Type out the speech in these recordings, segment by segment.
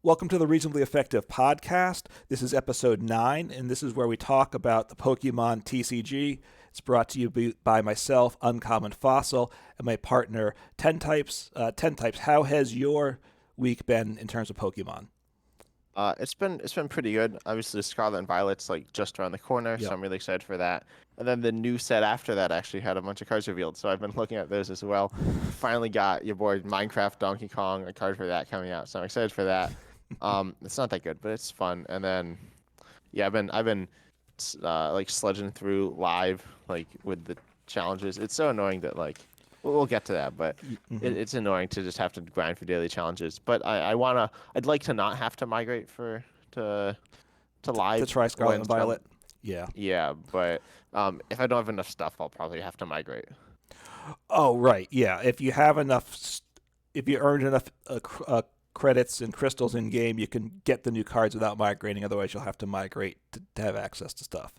Welcome to the Reasonably Effective podcast. This is episode 9, and this is where we talk about the Pokemon TCG. It's brought to you by myself, Uncommon Fossil, and my partner, 10 Types. 10 Types, how has your week been in terms of Pokemon? It's been pretty good. Obviously, Scarlet and Violet's like just around the corner, so Yep. I'm really excited for that. And then the new set after that actually had a bunch of cards revealed, so I've been looking at those as well. Finally got your boy Minecraft Donkey Kong, a card for that coming out, so I'm excited for that. It's not that good, but it's fun. And then, yeah, I've been like sledging through live like with the challenges. It's so annoying that like we'll get to that, but Mm-hmm. it's annoying to just have to grind for daily challenges. But I'd like to not have to migrate to To live try Scarlet when and some, Violet? Yeah. yeah, but if I don't have enough stuff, I'll probably have to migrate. Oh, right. Yeah. If you have enough, if you earned enough credits and crystals in game, you can get the new cards without migrating. Otherwise, you'll have to migrate to have access to stuff.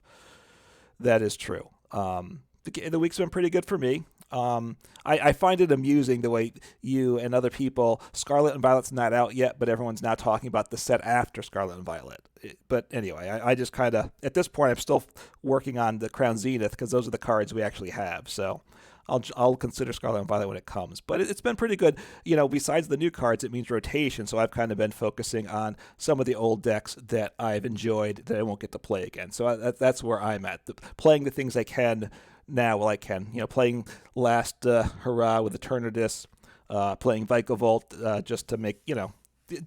That is true. The week's been pretty good for me. I find it amusing the way you and other people, Scarlet and Violet's not out yet, but everyone's now talking about the set after Scarlet and Violet. But anyway, I just kind of, at this point, I'm still working on the Crown Zenith because those are the cards we actually have. So I'll consider Scarlet and Violet when it comes. But it's been pretty good. You know, besides the new cards, it means rotation. So I've kind of been focusing on some of the old decks that I've enjoyed that I won't get to play again. So that's where I'm at. Playing the things I can now while I can. You know, playing last hurrah with Eternatus, playing Vikavolt just to make,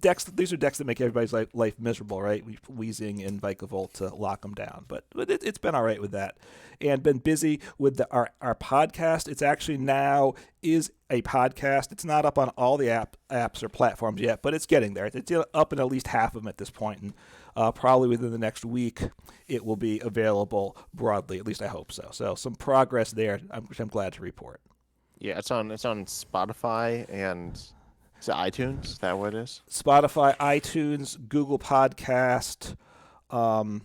decks. These are decks that make everybody's life miserable, right? Wheezing and Vikavolt to lock them down, but it's been all right with that, and been busy with our podcast. It's actually now is a podcast. It's not up on all the apps or platforms yet, but it's getting there. It's up in at least half of them at this point, and probably within the next week it will be available broadly. At least I hope so. So some progress there, which I'm glad to report. Yeah, it's on Spotify and is it iTunes? Is that what it is? Spotify, iTunes, Google Podcast, um,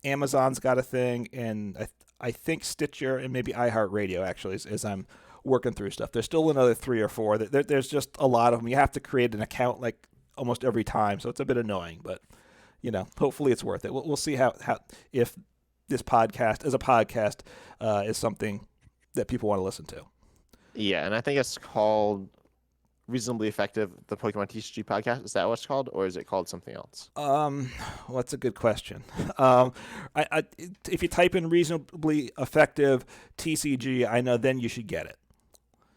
Amazon's got a thing, and I think Stitcher and maybe iHeartRadio actually as I'm working through stuff. There's still another 3 or 4. There's just a lot of them. You have to create an account like almost every time, so it's a bit annoying, but hopefully it's worth it. We'll see how if this podcast as a podcast is something that people want to listen to. Yeah, and I think it's called Reasonably Effective, the Pokemon TCG podcast. Is that what it's called, or is it called something else? Well, that's a good question. If you type in reasonably effective TCG, I know then you should get it.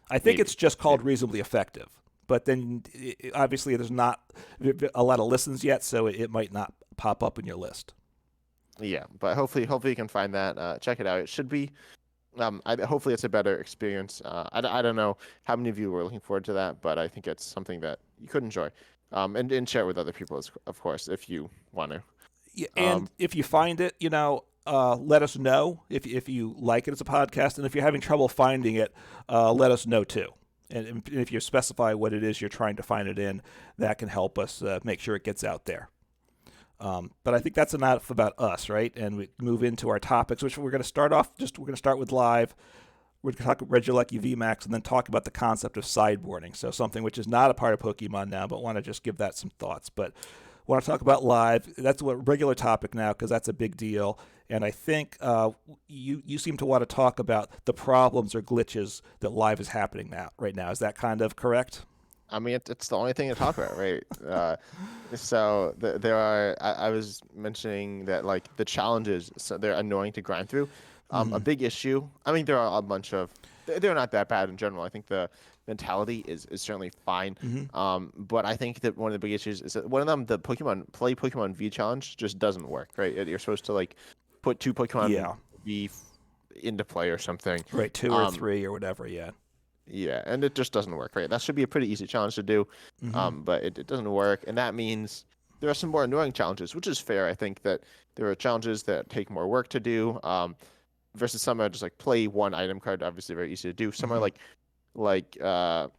I think Maybe. it's just called Maybe. reasonably effective, but then obviously there's not a lot of listens yet, so it might not pop up in your list. Yeah, but hopefully you can find that. Check it out. It should be. Hopefully it's a better experience. I don't know how many of you were looking forward to that, but I think it's something that you could enjoy. And share it with other people, of course, if you want to. Yeah, and Um, if you find it, let us know if you like it as a podcast, and if you're having trouble finding it, let us know too. And if you specify what it is you're trying to find it in, that can help us make sure it gets out there. But I think that's enough about us, right? And we move into our topics, which we're going to start off. We're going to start with live. We're going to talk about Regieleki Vmax and then talk about the concept of sideboarding. So something which is not a part of Pokemon now, but want to just give that some thoughts. But want to talk about live. That's a regular topic now because that's a big deal. And I think you seem to want to talk about the problems or glitches that live is happening right now. Is that kind of correct? I mean, it's the only thing to talk about, right? So there are. I was mentioning that like the challenges, so they're annoying to grind through. A Mm-hmm. big issue. I mean, there are a bunch of. They're not that bad in general. I think the mentality is certainly fine. Mm-hmm. But I think that one of the big issues is that one of them, the Pokemon V challenge, just doesn't work, right? You're supposed to like put two Pokemon Yeah. V into play or something. Right. 2 or 3 or whatever. Yeah. Yeah, and it just doesn't work, right? That should be a pretty easy challenge to do, Mm-hmm. but it doesn't work, and that means there are some more annoying challenges, which is fair. I think that there are challenges that take more work to do, versus some are just like play one item card, obviously very easy to do. Some are Mm-hmm. like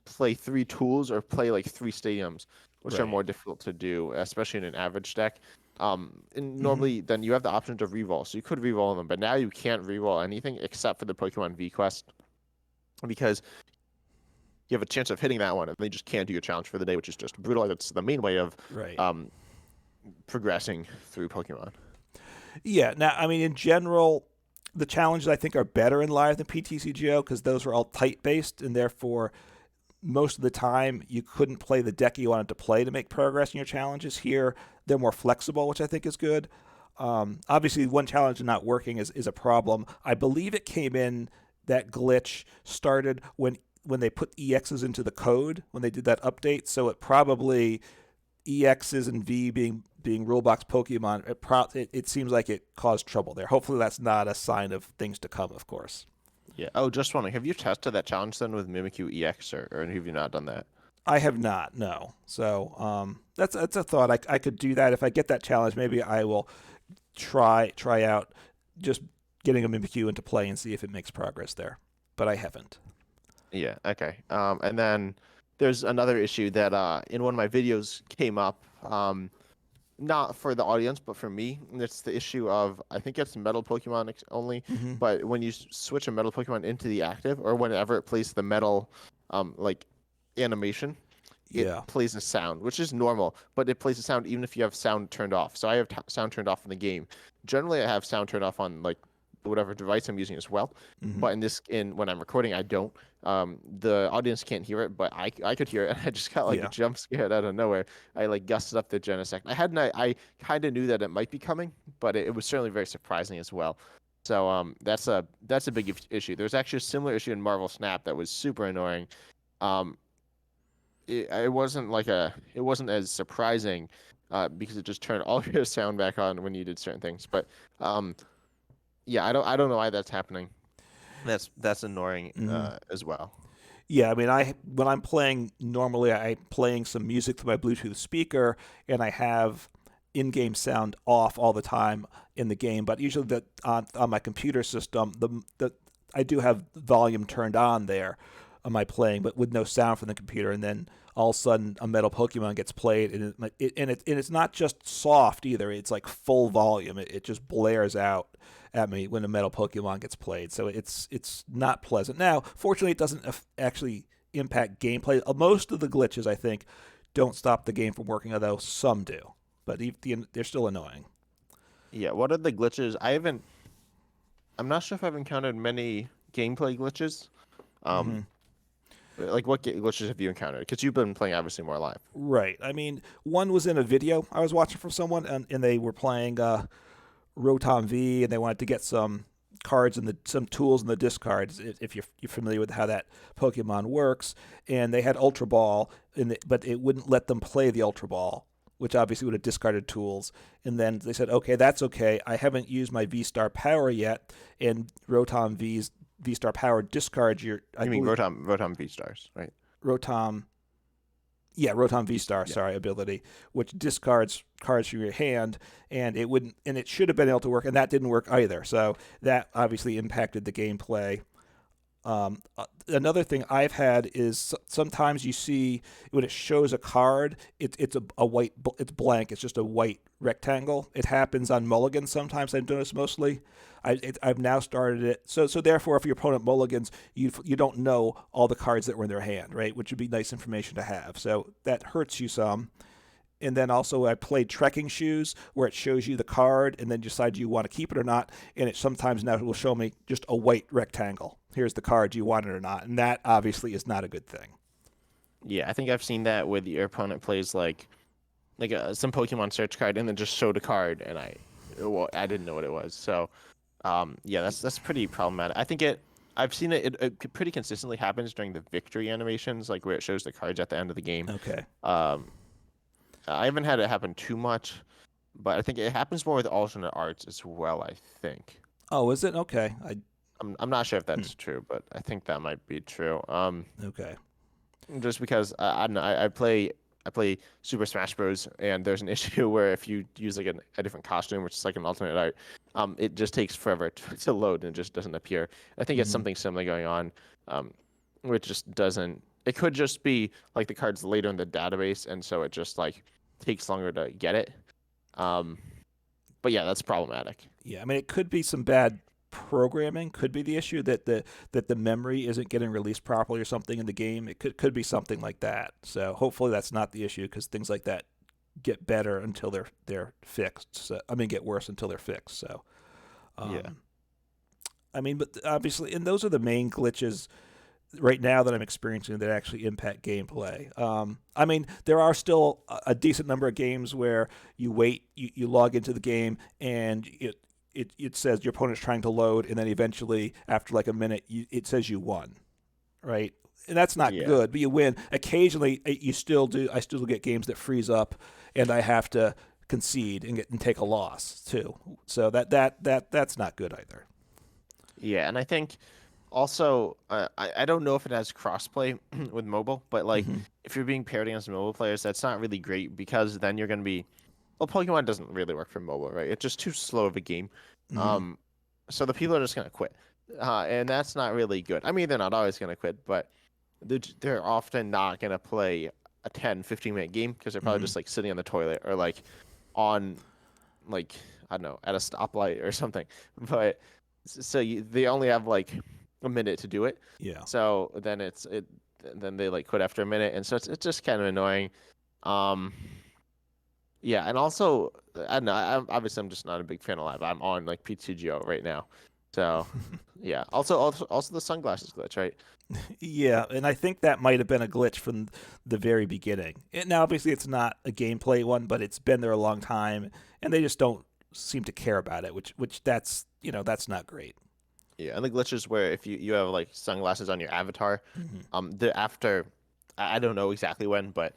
play 3 tools or play like 3 stadiums, which are Right. more difficult to do, especially in an average deck. And Mm-hmm. normally then you have the option to reroll, so you could reroll them, but now you can't reroll anything except for the Pokemon V quest because you have a chance of hitting that one, and they just can't do your challenge for the day, which is just brutal. That's the main way of Right. progressing through Pokemon. Yeah. Now, I mean, in general, the challenges I think are better in live than PTCGO because those were all type based, and therefore most of the time you couldn't play the deck you wanted to play to make progress in your challenges. Here, they're more flexible, which I think is good. Obviously, one challenge not working is a problem. I believe it came in, that glitch started when they put EXs into the code, when they did that update. So it probably, EXs and V being rulebox Pokemon, it seems like it caused trouble there. Hopefully that's not a sign of things to come, of course. Yeah. Oh, just wondering, have you tested that challenge then with Mimikyu EX, or have you not done that? I have not, no. So that's a thought. I could do that if I get that challenge. Maybe I will try out just getting a Mimikyu into play and see if it makes progress there. But I haven't. Yeah. Okay. And then there's another issue that in one of my videos came up. Not for the audience, but for me, and it's the issue of, I think it's metal Pokemon only, Mm-hmm. but when you switch a metal Pokemon into the active, or whenever it plays the metal, like animation, it Yeah. plays a sound, which is normal, but it plays a sound even if you have sound turned off. So I have sound turned off in the game. Generally, I have sound turned off on like whatever device I'm using as well. Mm-hmm. But when I'm recording, I don't. The audience can't hear it, but I could hear it. I just got like Yeah. jump scared out of nowhere. I like gusted up the Genesect. I kind of knew that it might be coming, but it was certainly very surprising as well. So that's a big issue. There's actually a similar issue in Marvel Snap that was super annoying. Um, it wasn't as surprising because it just turned all your sound back on when you did certain things. But yeah, I don't know why that's happening. That's annoying as well. Yeah, I mean, when I'm playing normally, I'm playing some music through my Bluetooth speaker, and I have in-game sound off all the time in the game. But usually, on my computer system, the I do have volume turned on there on my playing, but with no sound from the computer. And then all of a sudden, a metal Pokemon gets played, and it's not just soft either. It's like full volume. It just blares out at me when a metal Pokemon gets played. So it's not pleasant. Now, fortunately, it doesn't actually impact gameplay. Most of the glitches, I think, don't stop the game from working, although some do. But they're still annoying. Yeah, what are the glitches? I'm not sure if I've encountered many gameplay glitches. Mm-hmm. Like what glitches have you encountered? Because you've been playing obviously more live. Right. I mean, one was in a video I was watching from someone, and they were playing Rotom V, and they wanted to get some cards and some tools in the discards. If you're familiar with how that Pokemon works, and they had Ultra Ball, but it wouldn't let them play the Ultra Ball, which obviously would have discarded tools. And then they said, okay, that's okay. I haven't used my V-Star power yet, and Rotom V's V-Star power discards your. You mean Rotom V stars, right? Rotom. Yeah, Rotom V-Star, Yeah. sorry, ability, which discards cards from your hand, and it should have been able to work, and that didn't work either. So that obviously impacted the gameplay. Another thing I've had is sometimes you see when it shows a card, it's a white, it's blank, it's just a white rectangle. It happens on mulligans sometimes. I've noticed mostly. I've now started it. So therefore, if your opponent mulligans, you don't know all the cards that were in their hand, right? Which would be nice information to have. So that hurts you some. And then also I played Trekking Shoes, where it shows you the card and then decide you want to keep it or not. And it sometimes now will show me just a white rectangle. Here's the card, do you want it or not? And that obviously is not a good thing. Yeah, I think I've seen that with your opponent plays like some Pokemon search card and then just showed a card and I didn't know what it was. So yeah, that's pretty problematic. I think I've seen it pretty consistently happens during the victory animations, like where it shows the cards at the end of the game. Okay. I haven't had it happen too much, but I think it happens more with alternate arts as well, I think. Oh, is it? Okay. I'm not sure if that's true, but I think that might be true. Okay. Just because I don't know, I play Super Smash Bros. And there's an issue where if you use like a different costume, which is like an alternate art, it just takes forever to load and it just doesn't appear. I think it's something similar going on, which just doesn't. It could just be like the card's later in the database, and so it just like takes longer to get it. But yeah, that's problematic. Yeah, I mean, it could be some bad programming could be the issue, that the memory isn't getting released properly or something in the game. It could be something like that. So hopefully that's not the issue, because things like that get better until they're fixed. So, I mean, get worse until they're fixed. So, Yeah. um, I mean, but obviously, and those are the main glitches right now that I'm experiencing that actually impact gameplay. I mean, there are still a decent number of games where you wait, you log into the game, and it says your opponent's trying to load, and then eventually, after like a minute, it says you won, right? And that's not Yeah. good, but you win. Occasionally, you still do. I still get games that freeze up, and I have to concede and take a loss too. So that's not good either. Yeah, and I think also I don't know if it has crossplay with mobile, but like Hmm. if you're being paired against mobile players, that's not really great because then you're gonna be well, Pokemon doesn't really work for mobile, right? It's just too slow of a game. Hmm. Um, so the people are just gonna quit, and that's not really good. I mean, they're not always gonna quit, but they're often not gonna play a 10, 15-minute game because they're probably Hmm. just like sitting on the toilet or like on like I don't know at a stoplight or something. But they only have like a minute to do it. Yeah. So then they like quit after a minute, and so it's just kind of annoying. Um, yeah, and also I don't know. Obviously I'm just not a big fan of live. I'm on like PTCG right now, so yeah. Also the sunglasses glitch, right? Yeah, and I think that might have been a glitch from the very beginning. Now, obviously, it's not a gameplay one, but it's been there a long time, and they just don't seem to care about it. Which that's that's not great. Yeah, and the glitch is where if you have like sunglasses on your avatar, Hmm. the after I don't know exactly when, but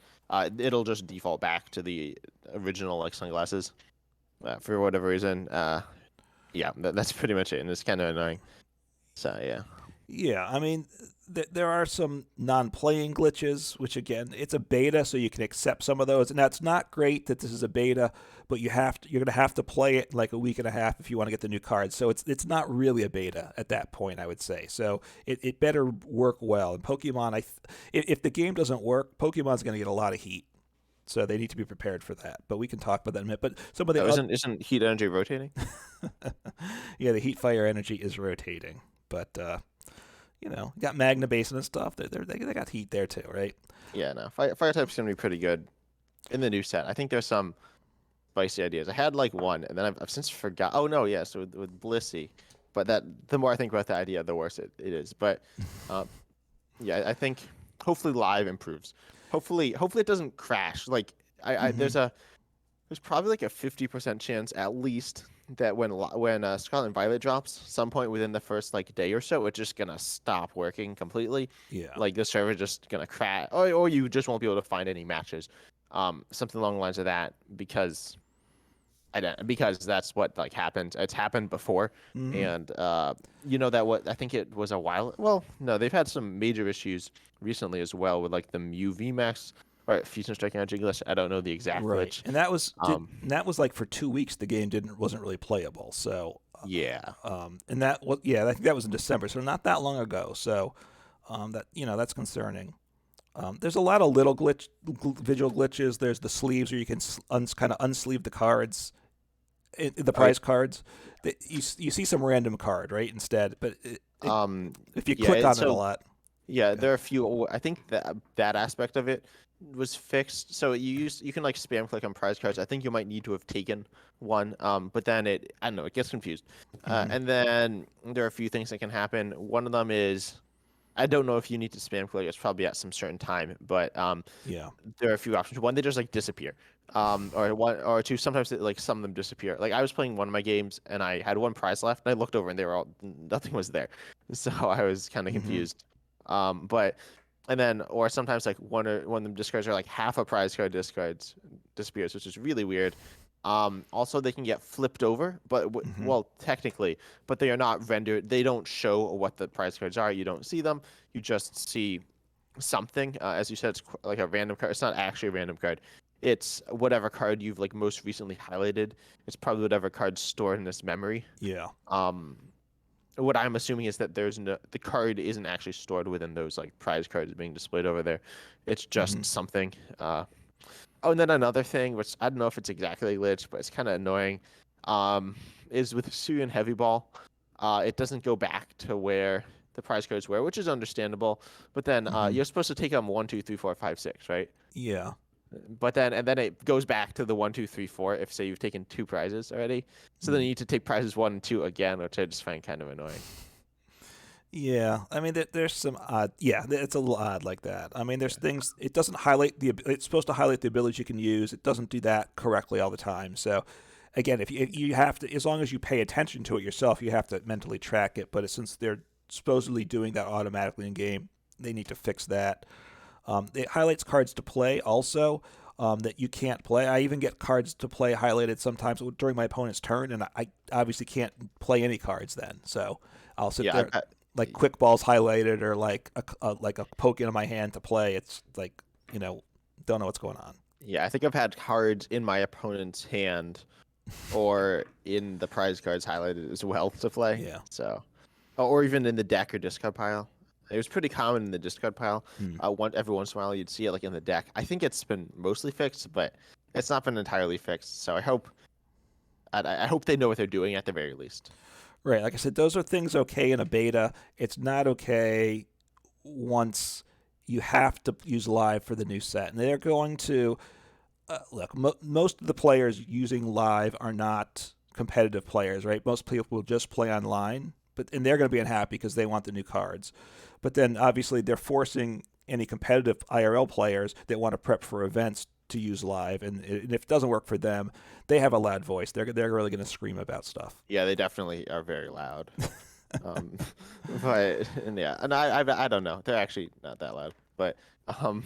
it'll just default back to the original like sunglasses for whatever reason. Yeah, that's pretty much it, and it's kind of annoying. So yeah, Yeah, I mean, there are some non-playing glitches, which again, it's a beta, so you can accept some of those, and that's not great that this is a beta, but you're going to have to play it in like a week and a half if you want to get the new cards. So it's not really a beta at that point, I would say. So it better work well. And Pokemon, if the game doesn't work, Pokemon's going to get a lot of heat. So they need to be prepared for that. But we can talk about that in a minute. But some of the oh, other, isn't heat energy rotating? yeah, the heat fire energy is rotating, but got Magna Basin and stuff. They got heat there too, right? Yeah, no, fire type's gonna be pretty good in the new set. I think there's some spicy ideas. I had like one, and then I've since forgot. Oh no, yeah, so with Blissey, but that the more I think about the idea, the worse it is. But uh, yeah, I think hopefully live improves. Hopefully it doesn't crash. Like Hmm. there's probably like a 50% chance at least that when Scarlet and Violet drops, some point within the first like day or so, it's just gonna stop working completely. Yeah. Like the server just gonna crash, or you just won't be able to find any matches. Something along the lines of that because I don't because that's what like happened. It's happened before, Hmm. and you know that what I think it was a while. Well, no, they've had some major issues recently as well with like the Vmax or Fusion Strike Energy glitch. I don't know the exact Right. glitch. And that was Um, and that was like for 2 weeks the game wasn't really playable. So yeah, and that was yeah, I think that was in December, so not that long ago. So that that's concerning. There's a lot of little visual glitches. There's the sleeves where you can kind of unsleeve the cards, the oh, prize cards. You see some random card right instead, but if you yeah. click on it a So lot, yeah, yeah. there are a few. I think that aspect of it was fixed. So you can like spam click on prize cards. I think you might need to have taken one. But then I don't know, it gets confused. Hmm. And then there are a few things that can happen. One of them is I don't know if you need to spam click. It's probably at some certain time, but Yeah. there are a few options. One, they just like disappear. Or one or two. Sometimes like some of them disappear. Like I was playing one of my games and I had one prize left, and I looked over and they were all nothing was there. So I was kind of Hmm. confused. But and then or sometimes like one of them discards are like half a prize card disappears, which is really weird. Also they can get flipped over, but Hmm. well technically, but they are not rendered. They don't show what the prize cards are. You don't see them. You just see something. As you said, it's like a random card. It's not actually a random card. It's whatever card you've like most recently highlighted. It's probably whatever card's stored in this memory. Yeah. Um, what I'm assuming is that the card isn't actually stored within those like prize cards being displayed over there. It's Hmm. just something. Oh, and then another thing, which I don't know if it's exactly a glitch, but it's kind of annoying, is with Suyan Heavy Ball. it doesn't go back to where the prize cards were, which is understandable. But then Hmm. you're supposed to take them 1, 2, 3, 4, 5, 6, right? Yeah. But then it goes back to the 1, 2, 3, 4 if say you've taken 2 prizes already. So then Mm. you need to take prizes 1 and 2 again, which I just find kind of annoying. Yeah, I mean, there's some odd. Yeah, it's a little odd like that. I mean, there's things. It doesn't highlight the. It's supposed to highlight the abilities you can use. It doesn't do that correctly all the time. So, again, if you have to, as long as you pay attention to it yourself, you have to mentally track it. But since they're supposedly doing that automatically in game, they need to fix that. It highlights cards to play also. That you can't play. I even get cards to play highlighted sometimes during my opponent's turn, and I obviously can't play any cards then. So I'll sit Yeah, I've there got like quick balls highlighted or like a poke into my hand to play. It's like don't know what's going on. yeah, I think I've had cards in my opponent's hand or in the prize cards highlighted as well to play. Yeah. So, or even in the deck or discard pile. It was pretty common in the discard pile. Hmm. Every once in a while, you'd see it like in the deck. I think it's been mostly fixed, but it's not been entirely fixed. So I hope they know what they're doing at the very least. Right. Like I said, those are things okay in a beta. It's not okay once you have to use live for the new set, and they're going to look. Most of the players using live are not competitive players, right? Most people will just play online, and they're going to be unhappy because they want the new cards. But then obviously they're forcing any competitive IRL players that want to prep for events to use live, and if it doesn't work for them, they have a loud voice. They're really going to scream about stuff. Yeah, they definitely are very loud. Um, but and yeah, and I don't know. They're actually not that loud, but um,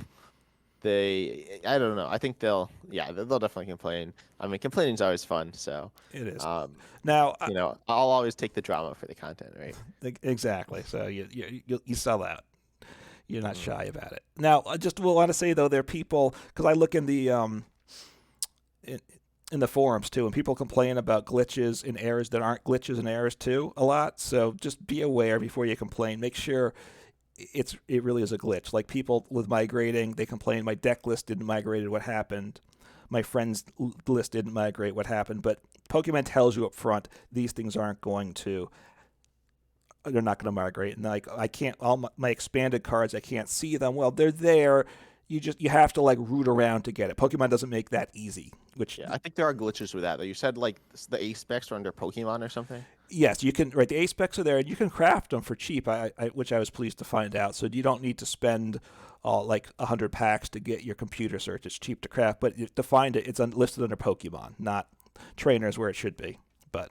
I don't know. I think they'll definitely complain. I mean, complaining's always fun, so It is. um, Now, I'll always take the drama for the content, right? exactly. So you sell out. You're not Mm. shy about it. Now, I just will want to say though, there are people because I look in the in, in the forums too, and people complain about glitches and errors that aren't glitches and errors too a lot. So just be aware before you complain. Make sure it really is a glitch. Like people with migrating, they complain my deck list didn't migrate. What happened? My friend's list didn't migrate. What happened? But Pokemon tells you up front these things aren't going to. They're not going to migrate. And like I can't all my expanded cards, I can't see them. Well, they're there. You have to like root around to get it. Pokemon doesn't make that easy. Which Yeah, I think there are glitches with that. Though. You said like the ace specs are under Pokemon or something. yes, you can. Right, the A specs are there, and you can craft them for cheap. Which I was pleased to find out. So you don't need to spend like 100 packs to get your computer search. It's cheap to craft, but to find it, it's listed under Pokemon, not trainers where it should be. But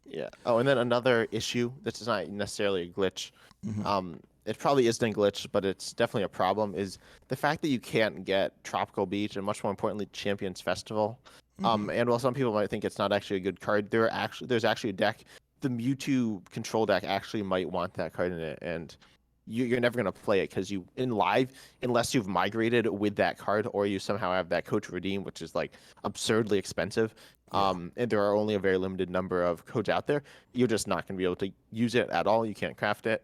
Yeah. Oh, and then another issue that's not necessarily a glitch. mhm. It probably isn't a glitch, but it's definitely a problem. Is the fact that you can't get Tropical Beach and much more importantly Champions Festival. Mhm. And while some people might think it's not actually a good card, there's actually a deck. The Mewtwo control deck actually might want that card in it, and you're never gonna play it because you in live unless you've migrated with that card or you somehow have that coach redeem, which is like absurdly expensive. Yeah. And there are only a very limited number of codes out there. You're just not gonna be able to use it at all. You can't craft it,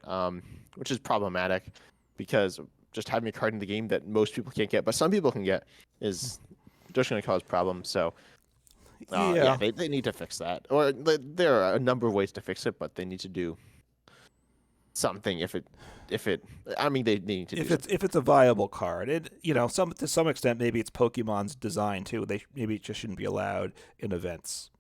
which is problematic because just having a card in the game that most people can't get, but some people can get, is just gonna cause problems. So yeah, Yeah. they need to fix that. Or there are a number of ways to fix it, but they need to do something if it I mean they need to do something. If it's a viable card, some to some extent maybe it's Pokemon's design too. Maybe it just shouldn't be allowed in events.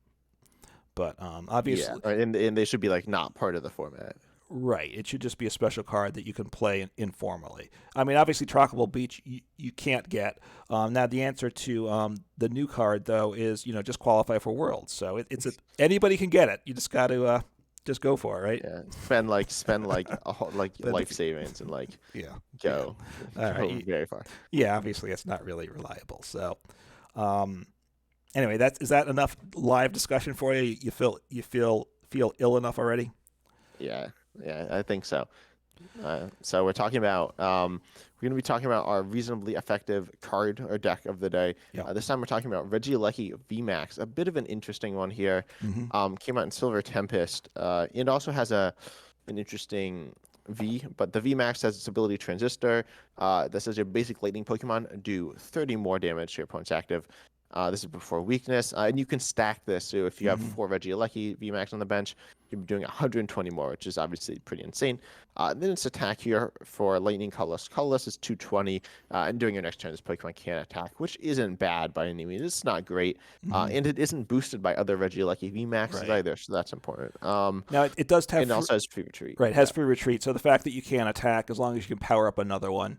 But Yeah, obviously, and they should be like not part of the format. right, it should just be a special card that you can play informally. I mean, obviously, Trockable Beach you can't get. Now the answer to the new card though is just qualify for Worlds. So anybody can get it. You just got to just go for it, right? Yeah, spend like like But life savings and like yeah, yeah. go All go right. very far. Yeah, obviously it's not really reliable. So, um, anyway, is that enough live discussion for you? You feel ill enough already? Yeah, yeah, I think so. So we're going to be talking about our reasonably effective card or deck of the day. Yeah. This time we're talking about Regieleki Vmax, a bit of an interesting one here. Hmm. Came out in Silver Tempest. It also has an interesting V, but the Vmax has its ability Transistor. That says your basic lightning Pokemon do 30 more damage to your opponent's active. This is before weakness, and you can stack this. So if you have 4 Regieleki Vmax on the bench, you'll be doing 120 more, which is obviously pretty insane. Then it's attack here for Lightning Colorless. Colorless is 220, and during your next turn, this Pokemon can attack, which isn't bad by any means. It's not great, and it isn't boosted by other Regieleki Vmaxes Right. either, so that's important. Now it does have And also has free retreat. right, it has free retreat. So the fact that you can't attack, as long as you can power up another one,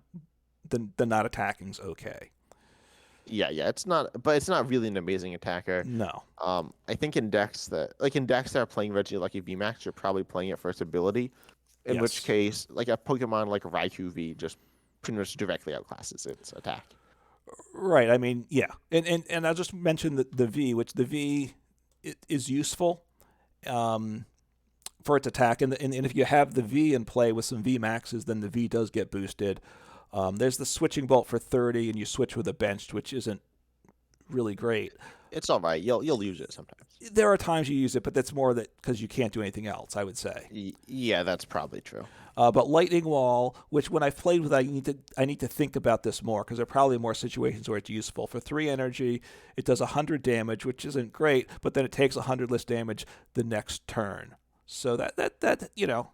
then not attacking's okay. Yeah, it's not, but it's not really an amazing attacker. No. I think in decks that are playing Regieleki Vmax, you're probably playing it for its ability. In which Yes. case, like a Pokemon like Raikou V just pretty much directly outclasses its attack. Right. I mean, yeah. And I'll just mention the V, which the V is useful for its attack. And if you have the V in play with some V maxes, then the V does get boosted. There's the switching bolt for 30, and you switch with a benched, which isn't really great. It's all right. You'll use it sometimes. There are times you use it, but that's more that because you can't do anything else, I would say. Yeah, that's probably true. But Lightning Wall, which when I've played with, I need to think about this more because there are probably more situations where it's useful. For 3 energy, it does 100 damage, which isn't great, but then it takes 100 less damage the next turn. So that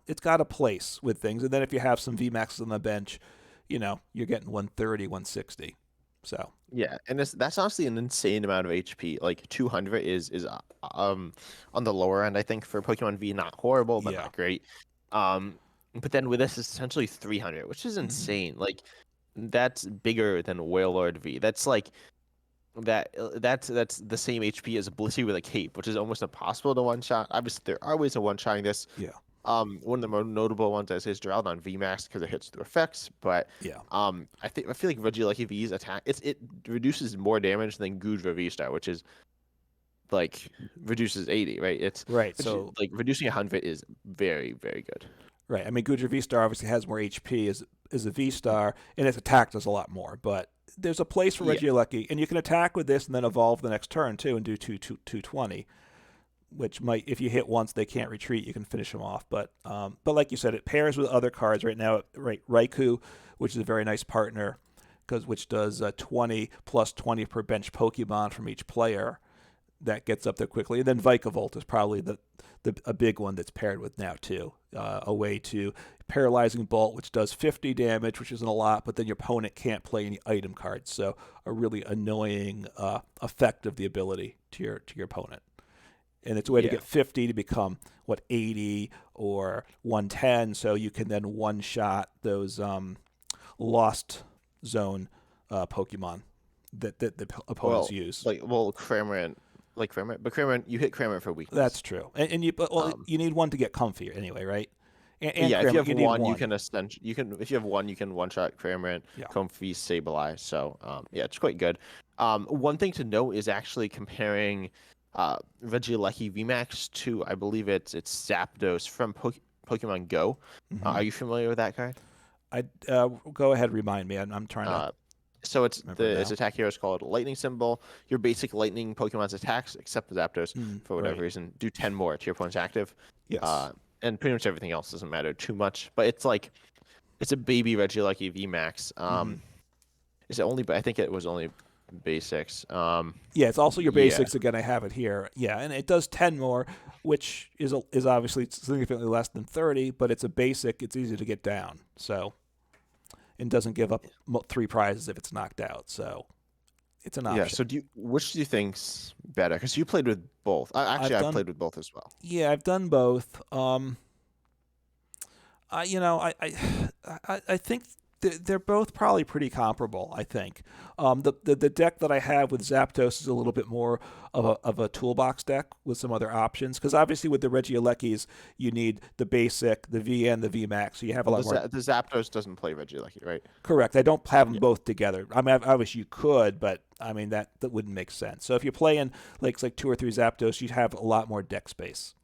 it's got a place with things. And then if you have some VMAXs on the bench, you're getting 130, 160. So yeah, and that's honestly an insane amount of HP. Like 200 is on the lower end, I think, for Pokemon V. Not horrible, but not great. But then with this, it's essentially 300, which is insane. Like that's bigger than Wailord V. That's like that's the same HP as a Blissey with a cape, which is almost impossible to one shot. Obviously, there are ways of one shotting this. Yeah. One of the more notable ones is Duraludon VMAX because it hits through effects, but yeah, I feel like Regieleki V's attack it reduces more damage than Gudra V-Star, which is like reduces 80, right? It's right. So like reducing 100 is very, very good. Right. I mean, Gudra V-Star obviously has more HP as a V-Star, and its attack does a lot more. But there's a place for Regieleki, and you can attack with this and then evolve the next turn too and do 220. Which might, if you hit once, they can't retreat. You can finish them off, but like you said, it pairs with other cards right now. Right, Raikou, which is a very nice partner, which does 20 plus 20 per bench Pokemon from each player. That gets up there quickly, and then Vikavolt is probably a big one that's paired with now too. A way to paralyzing bolt, which does 50 damage, which isn't a lot, but then your opponent can't play any item cards, so a really annoying effect of the ability to your opponent. And it's a way to get 50 to become 80 or 110, so you can then one shot those lost zone Pokemon that the opponents use. Cramorant, but Cramorant, you hit Cramorant for weakness. That's true, and you you need one to get comfier anyway, right? And if you have one, you can if you have one, you can one shot Cramorant, Comfy, Sableye. So it's quite good. One thing to note is actually comparing Regieleki Vmax to, I believe it's Zapdos from Pokemon Go. Are you familiar with that card? I go ahead, remind me. I'm trying to. So its attack hero is called Lightning Symbol. Your basic Lightning Pokemon's attacks, except the Zapdos, for whatever reason, do 10 more to your opponent's active. Yes. And pretty much everything else doesn't matter too much. But it's a baby Regieleki Vmax. Is it only? But I think it was only basics. It's also your basics. Again, I have it here. Yeah, and it does 10 more, which is obviously significantly less than 30, but it's a basic. It's easy to get down. So, and doesn't give up 3 prizes if it's knocked out. So, it's an option. Yeah. So which do you think's better? Because you played with both. I've played with both as well. Yeah, I've done both. I think they're both probably pretty comparable. I think the deck that I have with Zapdos is a little bit more of a toolbox deck with some other options, because obviously with the Regielekis you need the basic, the VN, the VMAX, so you have a lot more. The Zapdos doesn't play Regieleki, right? Correct. I don't have them both together. I mean, obviously you could, but I mean that wouldn't make sense. So if you're playing like 2 or 3 Zapdos, you'd have a lot more deck space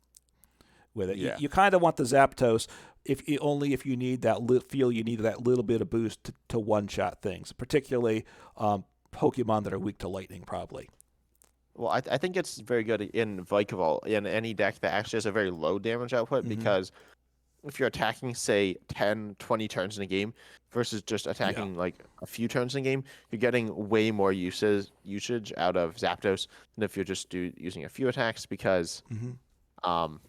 with it. You kind of want the Zapdos if you need that you need that little bit of boost to one-shot things, particularly Pokemon that are weak to lightning, probably. Well, I think it's very good in Vikavolt, in any deck that actually has a very low damage output, because if you're attacking, say, 10, 20 turns in a game versus just Yeah. attacking like a few turns in a game, you're getting way more usage out of Zapdos than if you're just using a few attacks because Hmm. um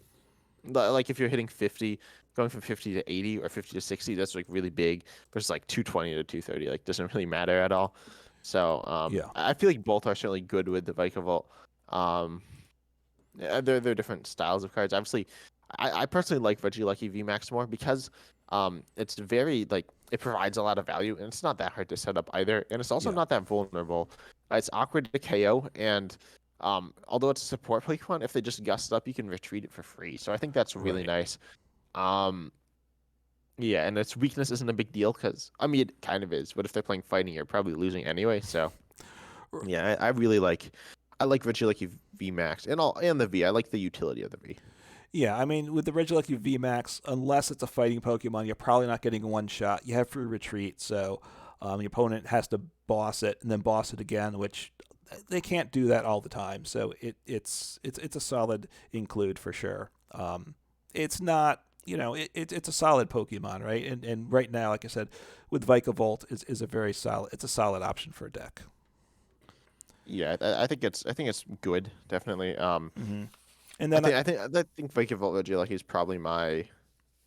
like if you're hitting 50, going from 50 to 80 or 50 to 60, that's like really big versus like 220 to 230, like doesn't really matter at all. So Yeah. I feel like both are certainly good with the Vikavolt. Um, they're different styles of cards. Obviously, I personally like Regieleki Vmax more because it's very like it provides a lot of value and it's not that hard to set up either, and it's also Yeah. not that vulnerable. It's awkward to KO, and although it's a support Pokemon, if they just gust up, you can retreat it for free. So I think that's really Right. nice. Um, yeah, and its weakness isn't a big deal because I mean it kind of is, but if they're playing fighting, you're probably losing anyway. So yeah, I really I like Regieleki VMAX and the V. I like the utility of the V. Yeah, I mean, with the Regieleki VMAX, unless it's a fighting Pokemon, you're probably not getting one shot. You have free retreat, so your opponent has to boss it and then boss it again, which they can't do that all the time. So it's a solid include for sure. It's not, it's a solid Pokemon, right? And right now, like I said, with Vikavolt is a very solid. It's a solid option for a deck. Yeah, I think it's good, definitely. Hmm. And then I think Vikavolt Regieleki is probably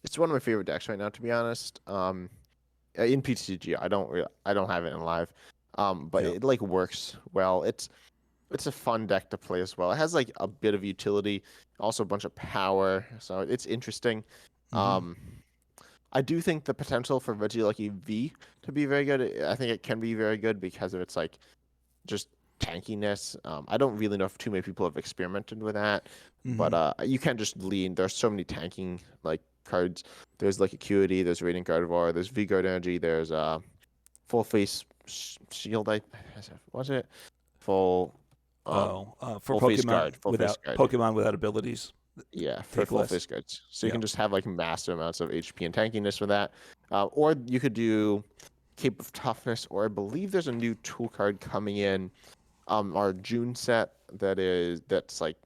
it's one of my favorite decks right now, to be honest. In PTCG, I don't have it in live, but yeah. it like works well. It's a fun deck to play as well. It has like a bit of utility, also a bunch of power, so it's interesting. Hmm. Um, I do think the potential for Regieleki V to be very good. I think it can be very good because of its like just tankiness. I don't really know if too many people have experimented with that, but Hmm. you can't just lean. There's so many tanking like cards. There's like Acuity, there's Radiant Gardevoir, there's V Guard Energy, there's Full Face Shield. I was it full Oh, for Full Face Guard. Pokemon without abilities, Yeah, for take full less. face guards. So you Yeah. can just have like massive amounts of HP and tankiness with that. Or you could do Cape of Toughness, or I believe there's a new tool card coming in our June set that's like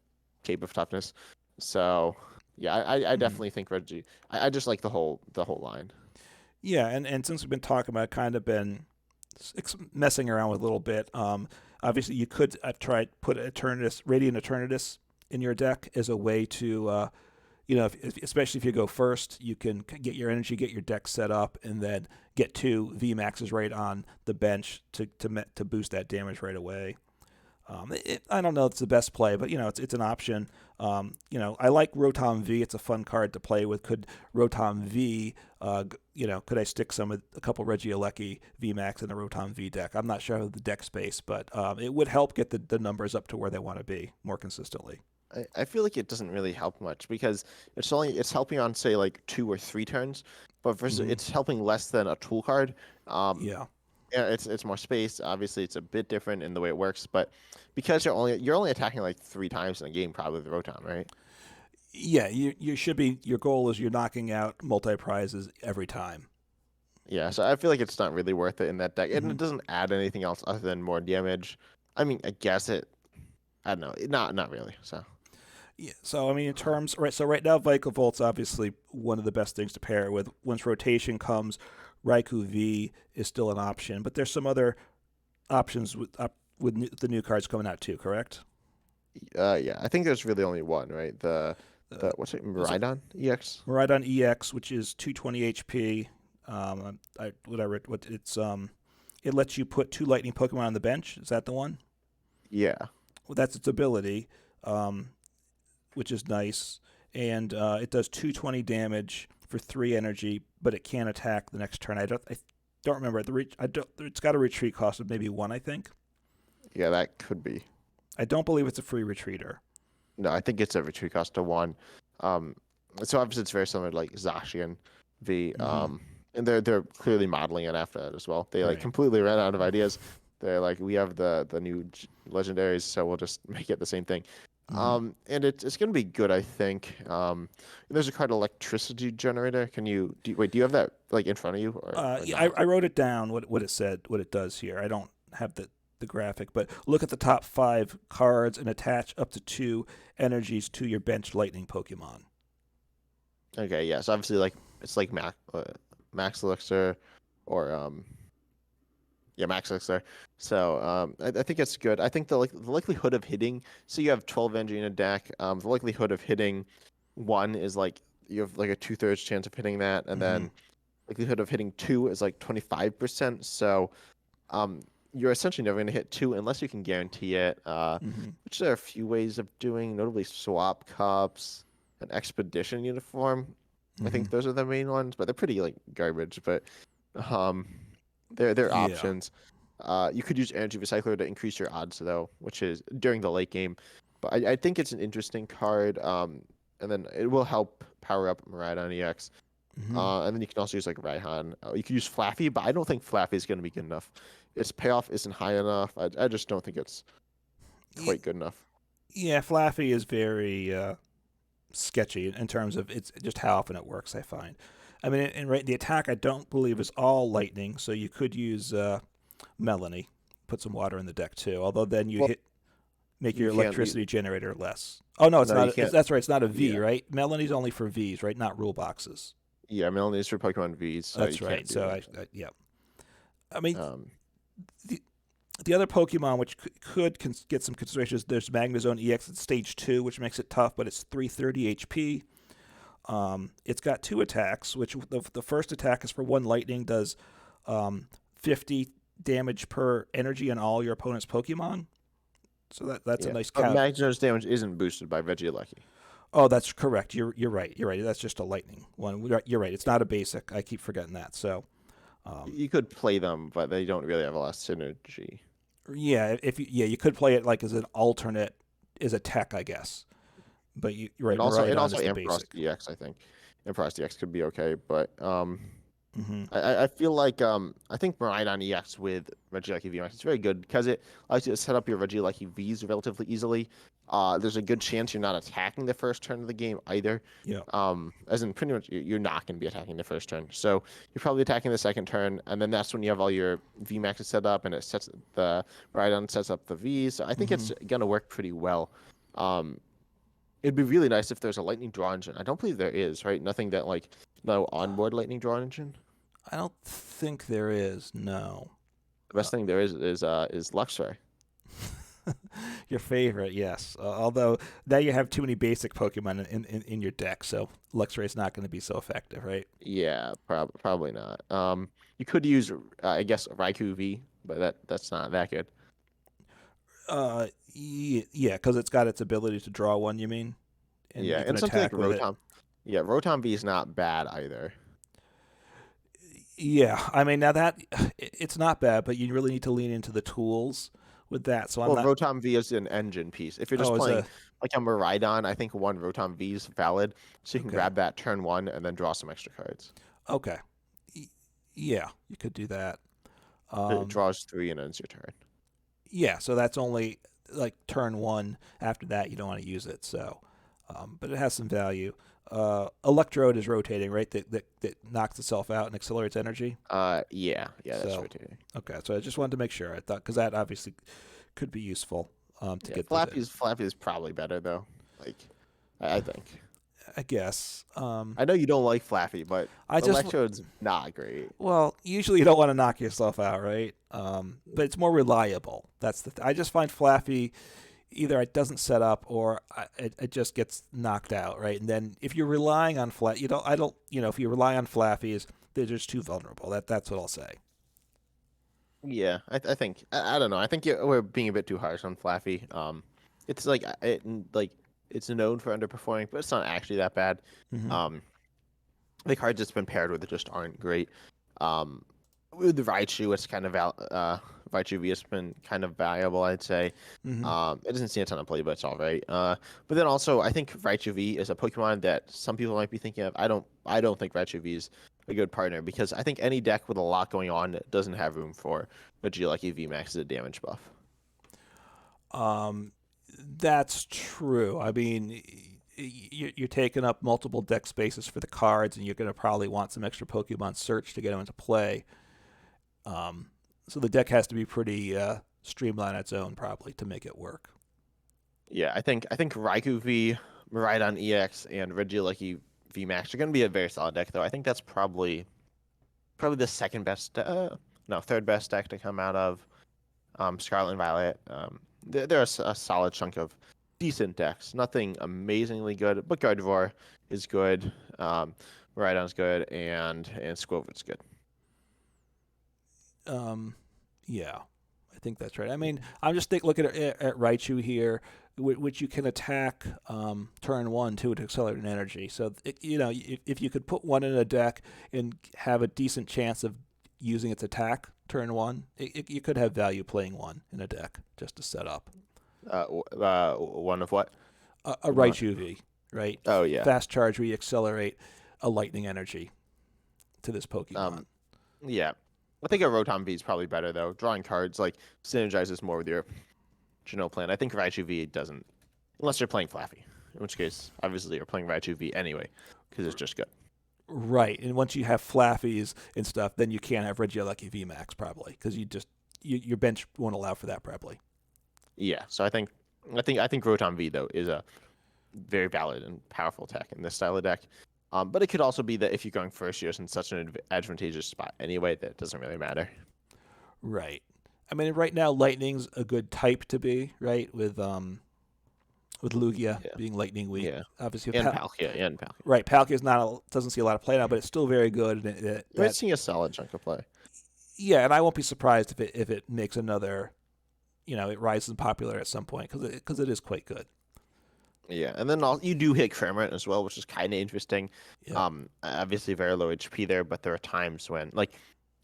Cape of Toughness. So yeah, I Hmm. definitely think Reggie. I just like the whole line. Yeah, and since we've been talking about, it, kind of been messing around with a little bit. Obviously, you could I've tried put Eternatus, Radiant Eternatus in your deck as a way to, especially if you go first, you can get your energy, get your deck set up, and then get two VMAXs right on the bench to boost that damage right away. I don't know if it's the best play, but it's an option. I like Rotom V. It's a fun card to play with. Could Rotom V, could I stick a couple Regieleki VMAX in a Rotom V deck? I'm not sure of the deck space, but it would help get the numbers up to where they want to be more consistently. I feel like it doesn't really help much because it's helping on say like 2 or 3 turns, but versus Hmm. it's helping less than a tool card. Um, Yeah, Yeah, it's more space. Obviously, it's a bit different in the way it works, but because you're only attacking like 3 times in a game, probably with Rotom, right? yeah. You should be. Your goal is you're knocking out multi prizes every time. Yeah, so I feel like it's not really worth it in that deck, and Hmm. it doesn't add anything else other than more damage. I mean, I guess it. I don't know. Not really. So Yeah, so I mean, in terms, right? So right now, Volt's obviously one of the best things to pair it with. Once rotation comes, Raikou V is still an option, but there's some other options with the new cards coming out too. Correct? yeah, I think there's really only one, right? The what's it, Is it Miraidon EX? Miraidon EX, which is 220 HP? What it's it lets you put two lightning Pokemon on the bench. Is that the one? Yeah, Well, that's its ability, um, which is nice, and it does 220 damage for 3 energy, but it can't attack the next turn. I don't remember I don't. It's got a retreat cost of maybe 1, I think. yeah, that could be. I don't believe it's a free retreater. No, I think it's a retreat cost of 1. Um, so obviously it's very similar to like Zacian V. Hmm. And they're clearly modeling it after that as well. They like Right. completely ran out of ideas. They're like, we have the new legendaries, so we'll just make it the same thing. Hmm. And it's gonna be good, I think. There's a card electricity generator. Wait? Do you have that like in front of you or Yeah, not? I wrote it down what it said, what it does here. I don't have the graphic, but look at the top 5 cards and attach up to 2 energies to your bench lightning Pokemon. Okay, yeah. So obviously, like it's like Max Elixir, or yeah, Max Elixir. So I think it's good. I think the likelihood of hitting. So you have 12 energy in a deck. The likelihood of hitting one is like you have like a 2/3 chance of hitting that, and Hmm. then likelihood of hitting two is like 25%. So um, you're essentially never going to hit two unless you can guarantee it. Hmm. Which there are a few ways of doing, notably swap cups and expedition uniform. I Hmm. think those are the main ones, but they're pretty like garbage. But um, they're Yeah. options. You could use energy recycler to increase your odds though, which is during the late game. But I think it's an interesting card. And then it will help power up Miraidon EX. Hmm. And then you can also use like Raihan. You could use Flaffy, but I don't think Flaffy is going to be good enough. Its payoff isn't high enough. I just don't think it's quite good enough. Yeah, Flaffy is very sketchy in terms of it's just how often it works. I find. I mean, and right, the attack I don't believe is all lightning, so you could use Melanie, put some water in the deck too. Although then you Well, hit make you your can't. electricity generator less. Oh no, it's No, you not. can't. That's right. It's not a V, Yeah, right? Melanie's only for Vs, right? Not rule boxes. yeah. Melanie is for Pokemon V's, so you That's right. can't do So that. yeah. I mean, Um, the the other Pokemon which could get some considerations. There's Magnezone EX at stage 2, which makes it tough, but it's 330 HP. It's got two attacks, which the first attack is for one lightning, does 50 damage per energy on all your opponent's Pokemon. So that's a yeah. nice But count. Magnez's damage isn't boosted by Regieleki. Oh, that's correct. You're right. You're right. That's just a lightning one. You're right. It's not a basic. I keep forgetting that. So um, You could play them, but they don't really have a lot of synergy. yeah, if you could play it like as an alternate, as a tech, I guess. But you're right. And Miraidon also is the Ampharos basic. EX, I think. Ampharos EX could be okay, but Hmm. I feel like I think Miraidon EX with Regieleki Vmax is very good because it allows you to set up your Regieleki Vs relatively easily. There's a good chance you're not attacking the first turn of the game either. Yeah. As in pretty much you're not going to be attacking the first turn. So you're probably attacking the second turn, and then that's when you have all your Vmaxes set up, and it sets the Miraidon sets up the Vs. So I think Hmm. it's gonna work pretty well. Um, It'd be really nice if there's a lightning draw engine. I don't believe there is, right? Nothing that like no onboard lightning draw engine. I don't think there is. No. The best thing there is Luxray. Your favorite, yes. Although now you have too many basic Pokemon in your deck, so Luxray is not going to be so effective, right? Yeah, probably not. You could use I guess Raikou V, but that's not that good. Yeah, because it's got its ability to draw one. You mean, and Yeah, you can and something like attack with it. Rotom. Yeah, Rotom V is not bad either. Yeah, I mean now that it's not bad, but you really need to lean into the tools with that. So I'm Well, not. Rotom V is an engine piece. If you're just Oh, is playing a like a Miraidon, I think one Rotom V is valid, so you can okay. grab that turn one and then draw some extra cards. Okay, yeah, you could do that. It Um, draws three and ends your turn. yeah, so that's only like turn one. After that, you don't want to use it. So, but it has some value. Electrode is rotating, right? That knocks itself out and accelerates energy. Yeah, that's So, rotating. okay, so I just wanted to make sure. I thought because that obviously could be useful to Yeah, get those in. Flappy is probably better though. Like, I think. I guess. I know you don't like Flappy, but I just Electrode's not great. well, usually you don't want to knock yourself out, right? But it's more reliable. That's I just find Flaffy either it doesn't set up or it just gets knocked out, right? And then if you're relying on you don't. I don't. If you rely on Flaffies, they're just too vulnerable. That's what I'll say. Yeah, I think I don't know. I think we're being a bit too harsh on Flaffy. It's like like it's known for underperforming, but it's not actually that bad. Hmm. Um, the cards it's been paired with just aren't great. Um, with the Raichu, it's kind of Raichu V has been kind of valuable, I'd say. Hmm. It doesn't see a ton of play, but it's all right. But then also, I think Raichu V is a Pokemon that some people might be thinking of. I don't think Raichu V is a good partner because I think any deck with a lot going on doesn't have room for Regieleki Vmax as a damage buff. Um, that's true. I mean, you're taking up multiple deck spaces for the cards, and you're going to probably want some extra Pokemon search to get them into play. Um, so the deck has to be pretty streamlined on its own, probably, to make it work. Yeah, I think Raikou V, Miraidon EX, and Regieleki Vmax are going to be a very solid deck, though. I think that's probably the second best, no, third best deck to come out of Scarlet and Violet. They're a solid chunk of decent decks. Nothing amazingly good, but Gardevoir is good. Rhydon's good, and Squirtle's good. Yeah, I think that's right. I mean, I'm just looking at Raichu here, which you can attack turn one too to accelerate an energy. So if you could put one in a deck and have a decent chance of using its attack turn one, you could have value playing one in a deck just to set up. One of what? A Raichu V, right? Oh yeah. Fast charge where you accelerate a lightning energy to this Pokemon. Yeah. I think a Rotom V is probably better though. Drawing cards like synergizes more with your general plan. I think Raichu V doesn't, unless you're playing Flaffy, in which case obviously you're playing Raichu V anyway because it's just good. Right, and once you have Flaffies and stuff, then you can't have Regieleki Vmax probably because your bench won't allow for that probably. Yeah, so I think Rotom V though is a very valid and powerful tech in this style of deck. But it could also be that if you're going first, you're in such an advantageous spot anyway that it doesn't really matter. Right. I mean, right now Lightning's a good type to be right with Lugia being Lightning weak. Yeah. Obviously, And Palkia. Right, Palkia's doesn't see a lot of play now, but it's still very good. It's seeing a solid chunk of play. Yeah, and I won't be surprised if it makes another, it rises in popularity at some point because it is quite good. Yeah, and then you do hit Cramorant as well, which is kind of interesting. Yeah. Obviously very low HP there, but there are times when, like,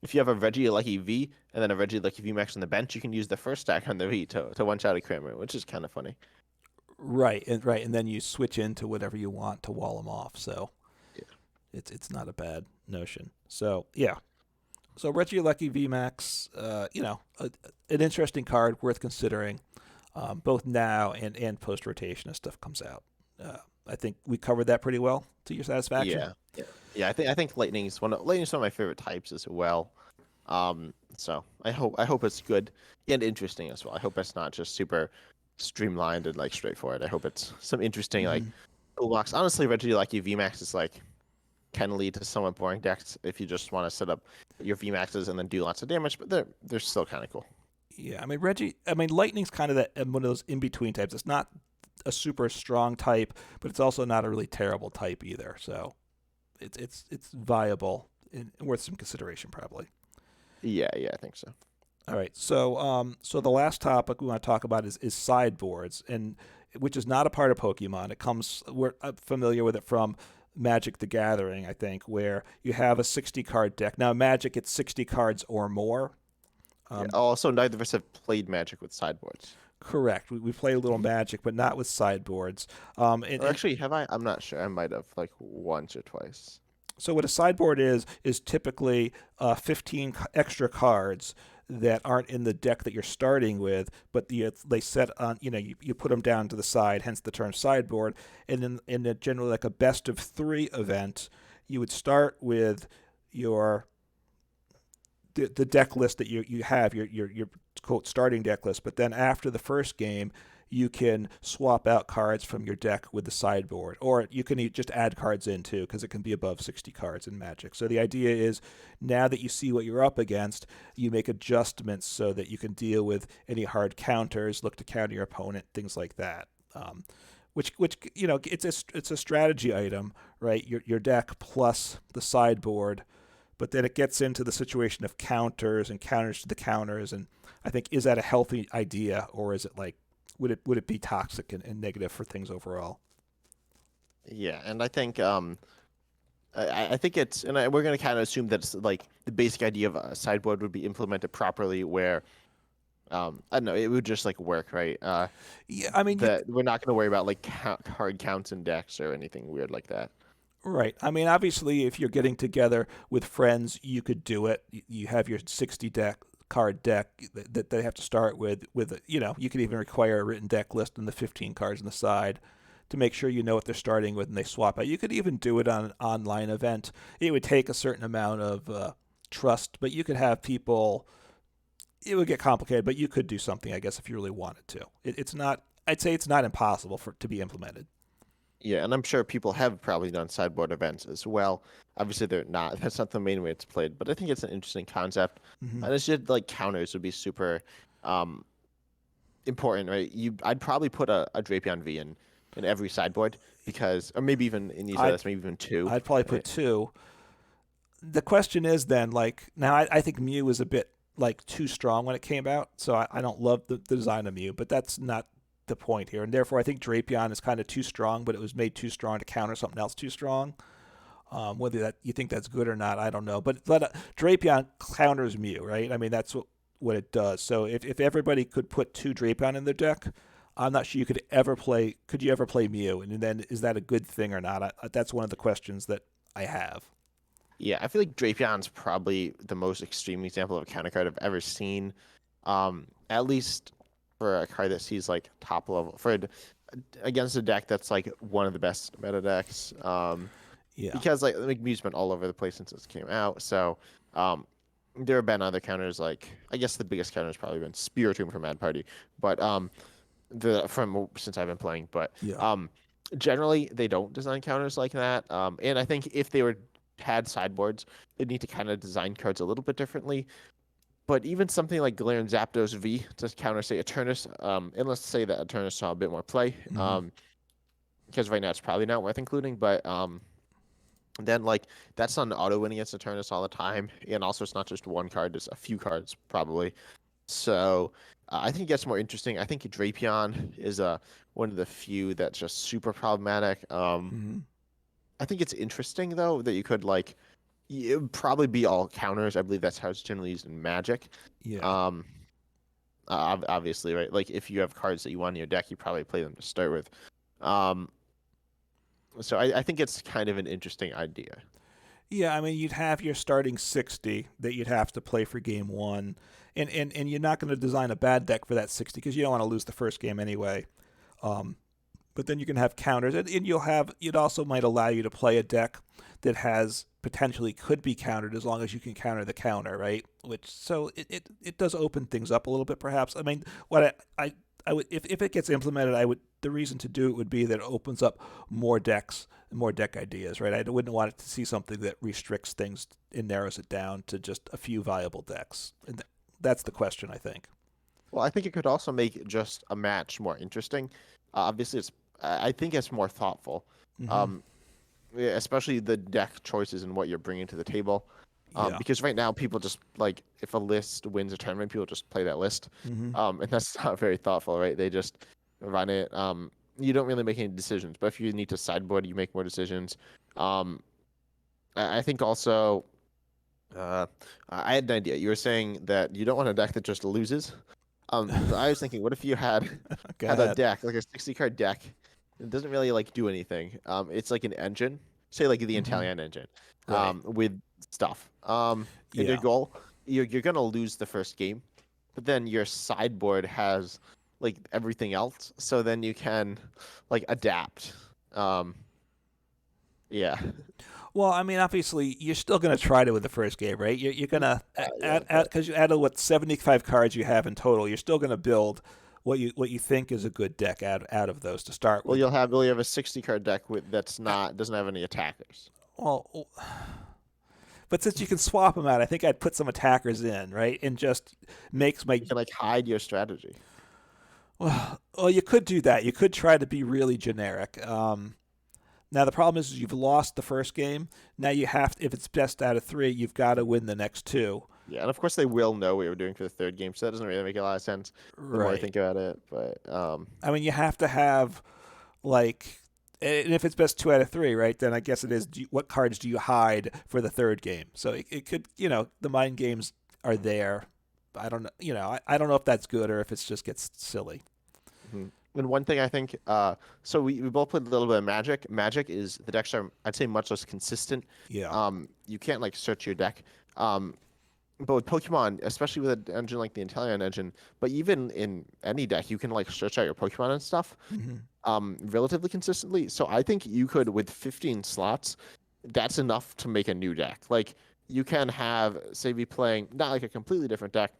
if you have a Regieleki V and then a Regieleki Vmax on the bench, you can use the first stack on the V to one-shot a Cramorant, which is kind of funny. Right, and then you switch into whatever you want to wall them off. So yeah. It's not a bad notion. So yeah. So Regieleki Vmax, an interesting card, worth considering. Both now and post rotation as stuff comes out. I think we covered that pretty well to your satisfaction. Yeah. I think Lightning's one of my favorite types as well. So I hope it's good and interesting as well. I hope it's not just super streamlined and like straightforward. I hope it's some interesting like toolbox. Honestly, Regieleki Vmax is like can lead to somewhat boring decks if you just want to set up your Vmaxes and then do lots of damage, but they're still kind of cool. Yeah, I mean, Lightning's kind of one of those in-between types. It's not a super strong type, but it's also not a really terrible type either. So it's viable and worth some consideration probably. Yeah, I think so. All right, so the last topic we want to talk about is sideboards, and which is not a part of Pokemon. We're familiar with it from Magic the Gathering, I think, where you have a 60-card deck. Now, Magic, it's 60 cards or more. Also, neither of us have played Magic with sideboards. Correct. We played a little Magic, but not with sideboards. Actually, have I? I'm not sure. I might have like once or twice. So what a sideboard is typically 15 extra cards that aren't in the deck that you're starting with, but they set on, you put them down to the side, hence the term sideboard. And then in a generally like a best of 3 event, you would start with the deck list that you have, your quote starting deck list, but then after the first game, you can swap out cards from your deck with the sideboard, or you can just add cards in too, because it can be above 60 cards in Magic. So the idea is, now that you see what you're up against, you make adjustments so that you can deal with any hard counters, look to counter your opponent, things like that. Which it's a strategy item, right? Your deck plus the sideboard. But then it gets into the situation of counters and counters to the counters, and I think, is that a healthy idea, or is it like would it be toxic and negative for things overall? Yeah, and I think I think it's, and we're going to kind of assume that it's like the basic idea of a sideboard would be implemented properly, where I don't know, it would just like work, right? Yeah, I mean, we're not going to worry about like card counts in decks or anything weird like that. Right. I mean, obviously, if you're getting together with friends, you could do it. You have your 60 card deck that they have to start with. You could even require a written deck list and the 15 cards on the side to make sure you know what they're starting with, and they swap out. You could even do it on an online event. It would take a certain amount of trust, but you could have people. It would get complicated, but you could do something, I guess, if you really wanted to. It's not. I'd say it's not impossible to be implemented. Yeah, and I'm sure people have probably done sideboard events as well. Obviously, they're not. That's not the main way it's played, but I think it's an interesting concept. Hmm. And it's just like counters would be super um, important, right? I'd probably put a Drapion V in every sideboard because, or maybe even in these I'd others, maybe even two, I'd probably put right? two. The question is then, like, now I think Mew is a bit like too strong when it came out, so I don't love the design of Mew, but that's not the point here, and therefore I think Drapion is kind of too strong, but it was made too strong to counter something else too strong. Whether that you think that's good or not, I don't know. But Drapion counters Mew, right? I mean, that's what it does. So if everybody could put two Drapion in their deck, I'm not sure you could ever play. Could you ever play Mew? And then is that a good thing or not? That's one of the questions that I have. Yeah, I feel like Drapion's probably the most extreme example of a counter card I've ever seen. At least for a card that sees like top level against a deck that's like one of the best meta decks. Yeah. Because like Mew's been all over the place since it came out. So um, there have been other counters like I guess the biggest counter has probably been Spiritomb from Mad Party, but the from since I've been playing, but Yeah. generally they don't design counters like that. And I think if they were had sideboards, they'd need to kind of design cards a little bit differently. But even something like Galarian Zapdos V to counter, say, Eternus, and let's say that Eternus saw a bit more play, Hmm. because right now it's probably not worth including, but then like that's not an auto win against Eternus all the time, and also it's not just one card; it's a few cards probably. So I think it gets more interesting. I think Drapion is one of the few that's just super problematic. Hmm. I think it's interesting though that you could like it would probably be all counters. I believe that's how it's generally used in Magic. Yeah. Um, obviously, right? Like if you have cards that you want in your deck, you probably play them to start with. Um, so I think it's kind of an interesting idea. Yeah, I mean, you'd have your starting 60 that you'd have to play for game one. And you're not going to design a bad deck for that 60 because you don't want to lose the first game anyway. Um, but then you can have counters, and it also might allow you to play a deck that has potentially could be countered as long as you can counter the counter, right? It does open things up a little bit, perhaps. I mean, what I would if it gets implemented, I would the reason to do it would be that it opens up more decks and more deck ideas, right? I wouldn't want it to see something that restricts things and narrows it down to just a few viable decks. And that's the question, I think. Well, I think it could also make just a match more interesting. Obviously, I think it's more thoughtful, Hmm. um, yeah, especially the deck choices and what you're bringing to the table. Yeah. Because right now people just like if a list wins a tournament, people just play that list, Hmm. and that's not very thoughtful, right? They just run it. You don't really make any decisions, but if you need to sideboard, you make more decisions. Um, I think also, uh, I had an idea. You were saying that you don't want a deck that just loses. I was thinking, what if you Go had a ahead. deck like a 60 card deck? It doesn't really like do anything. It's like an engine, say like the Hmm. Italian engine, Right. with stuff. And your Yeah. goal, you're gonna lose the first game, but then your sideboard has like everything else, so then you can like adapt. Um, yeah, Well, I mean, obviously, you're still going to try to win the first game, right? You're going to yeah, add because you added what 75 cards you have in total. You're still going to build what you think is a good deck out of those to start well, with. you'll have a 60 card deck with that's Uh, not doesn't have any attackers. well, but since you can swap them out, I think I'd put some attackers in, right, and just makes my You can like hide your strategy. well, you could do that. You could try to be really generic. Now the problem is you've lost the first game. Now you have to, if it's best out of three, you've got to win the next two. Yeah, and of course they will know what you're doing for the third game, so that doesn't really make a lot of sense the more I Right. think about it. But I mean, you have to have like, and if it's best two out of three, right? Then I guess it is. What cards do you hide for the third game? So it could, the mind games are there. I don't know. I don't know if that's good or if it just gets silly. mhm. And one thing I think, so we both played a little bit of Magic. Magic is the decks are I'd say much less consistent. Yeah. You can't like search your deck. But with Pokemon, especially with an engine like the Inteleon engine, but even in any deck, you can like search out your Pokemon and stuff Hmm. relatively consistently. So I think you could, with 15 slots, that's enough to make a new deck. Like you can have, say, be playing not like a completely different deck,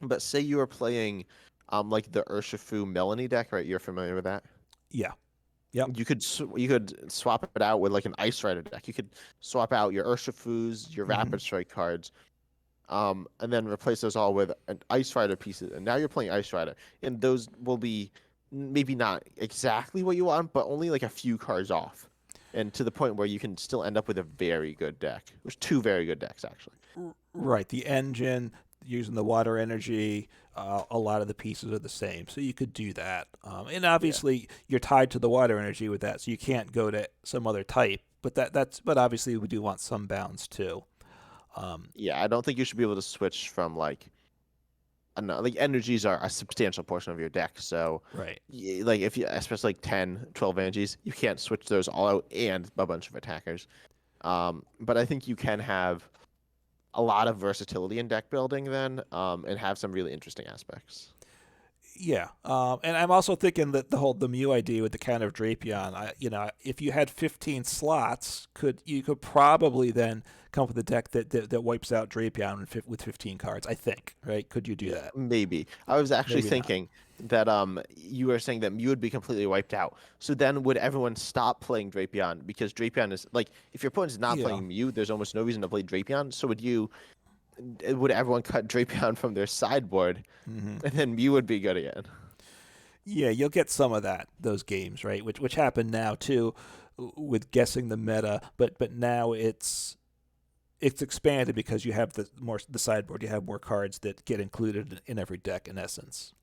but say you are playing like the Urshifu Melanie deck, right? You're familiar with that? Yeah. Yep. you could swap it out with like an Ice Rider deck. You could swap out your Urshifu's, your Hmm. Rapid Strike cards, and then replace those all with an Ice Rider pieces. And now you're playing Ice Rider, and those will be maybe not exactly what you want, but only like a few cards off, and to the point where you can still end up with a very good deck. There's two very good decks actually. Right. The engine using the water energy, a lot of the pieces are the same, so you could do that. And Yeah. obviously, you're tied to the water energy with that, so you can't go to some other type. But obviously, we do want some bounds too. Um, Yeah, I don't think you should be able to switch from like I don't know, like energies are a substantial portion of your deck. So, right. like if you, especially like 10, 12 energies, you can't switch those all out and a bunch of attackers. But I think you can have a lot of versatility in deck building then, and have some really interesting aspects. Yeah, and I'm also thinking that the Mew idea with the counter of Drapion, if you had 15 slots, you could probably then come up with a deck that wipes out Drapion with 15 cards. I think, right? Could you do Yeah, that? maybe. I was actually Maybe not. thinking that you were saying that Mew would be completely wiped out. So then would everyone stop playing Drapion because Drapion is like if your opponent's not Yeah. playing Mew, there's almost no reason to play Drapion. So would everyone cut Drapion from their sideboard Hmm. and then Mew would be good again? Yeah, you'll get some of those games, right? Which happen now too, with guessing the meta. But now it's expanded because you have the sideboard. You have more cards that get included in every deck in essence.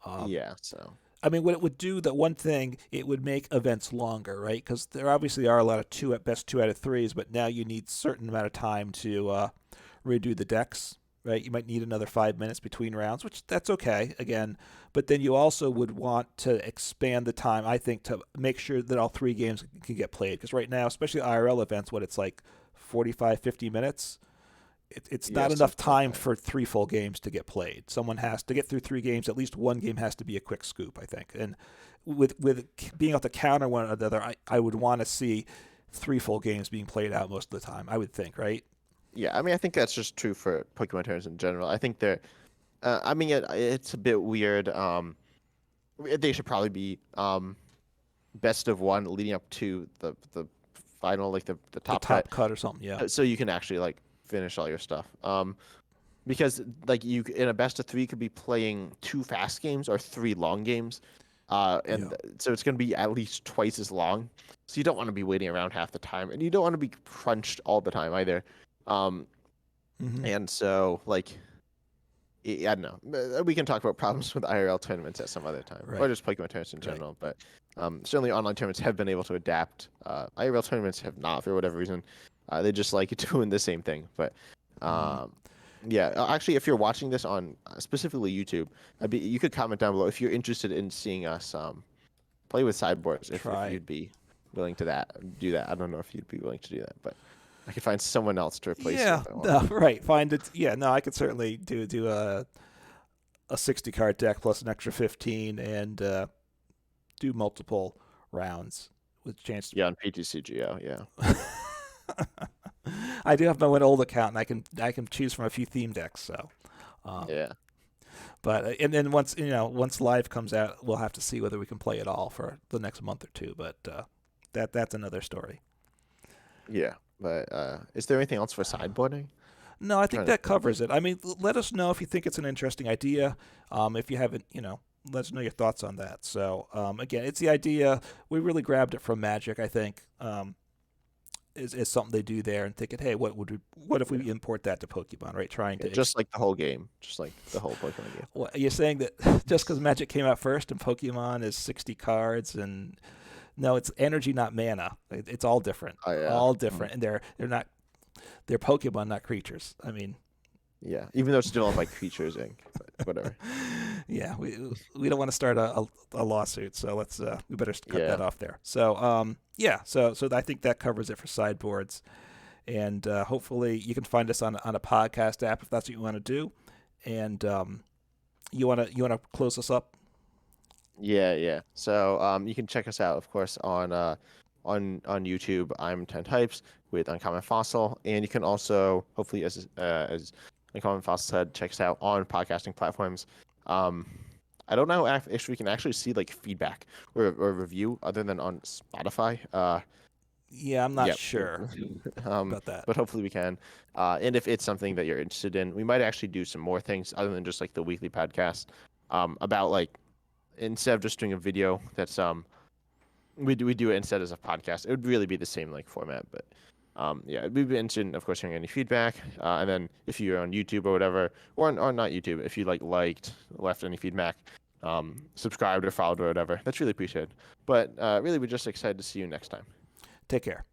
Um, Yeah, so I mean, what it would do, the one thing, it would make events longer, right? Because there obviously are a lot of two at best 2 out of 3s, but now you need certain amount of time to redo the decks, right? You might need another 5 minutes between rounds, which that's okay, again. But then you also would want to expand the time, I think, to make sure that all 3 games can get played. Because right now, especially IRL events, what it's like 45, 50 minutes, it's yeah, not enough something like time that. for 3 full games to get played. Someone has to get through 3 games. At least one game has to be a quick scoop, I think. And with being able to counter one another, I would want to see 3 full games being played out most of the time. I would think, right? Yeah, I mean, I think that's just true for Pokemon tournaments in general. I think they're, I mean, it's a bit weird. They should probably be best of one leading up to the final, like the The top cut, top cut or something. Yeah. so you can actually like finish all your stuff. Because like you in a best of three could be playing 2 fast games or 3 long games, Yeah. so it's going to be at least twice as long. So you don't want to be waiting around half the time, and you don't want to be crunched all the time either. Um, Hmm. and so like I don't know. We can talk about problems with IRL tournaments at some other time, or Right. just Pokemon tournaments in Right. general. But certainly, online tournaments have been able to adapt. IRL tournaments have not, for whatever reason. They just like doing the same thing. But Hmm. um, yeah, actually, if you're watching this on specifically YouTube, you could comment down below if you're interested in seeing us play with sideboards. If Try it. you'd be willing to do that. I don't know if you'd be willing to do that, but I could find someone else to replace you Yeah. if I want. No. Right. Find it. Yeah. No. I could certainly do a 60 card deck plus an extra 15 and do multiple rounds with chance. Yeah, on PTCG. Yeah. I do have my one old account, and I can choose from a few theme decks. So, um, Yeah. and then once live comes out, we'll have to see whether we can play it all for the next month or two. But that's another story. Yeah, but is there anything else for sideboarding? No, I think Trying to that think. covers it. I mean, let us know if you think it's an interesting idea. If you haven't, let us know your thoughts on that. So again, it's the idea. We really grabbed it from Magic, I think. Is something they do there, and thinking, hey, what if Yeah. we import that to Pokemon, right? Trying Yeah, to just like the whole game, just like the whole Pokemon game. Well, you're saying that just because Magic came out first and Pokemon is 60 cards, and no, it's energy, not mana. It's all different, Oh yeah. all Mm. different, and they're Pokemon, not creatures. I mean, Yeah, even though it's developed by Creatures Inc. But whatever. yeah, we don't want to start a lawsuit, so we better cut Yeah. that off there. So yeah, so I think that covers it for sideboards, and hopefully you can find us on a podcast app if that's what you want to do, and you wanna close us up. Yeah. So you can check us out, of course, on YouTube. I'm 10 Types with Uncommon Fossil, and you can also hopefully, as Uncommon Fossil said, check us out on podcasting platforms. Um, I don't know if we can actually see like feedback or review other than on Spotify. Yeah, I'm not Yep. sure about that. But hopefully we can. And if it's something that you're interested in, we might actually do some more things other than just like the weekly podcast. About like instead of just doing a video, that's we do it instead as a podcast. It would really be the same like format, but yeah, we'd be interested in, of course, hearing any feedback. And then if you're on YouTube or whatever, or not YouTube, if you liked, left any feedback, subscribed or followed or whatever, that's really appreciated. But really, we're just excited to see you next time. Take care.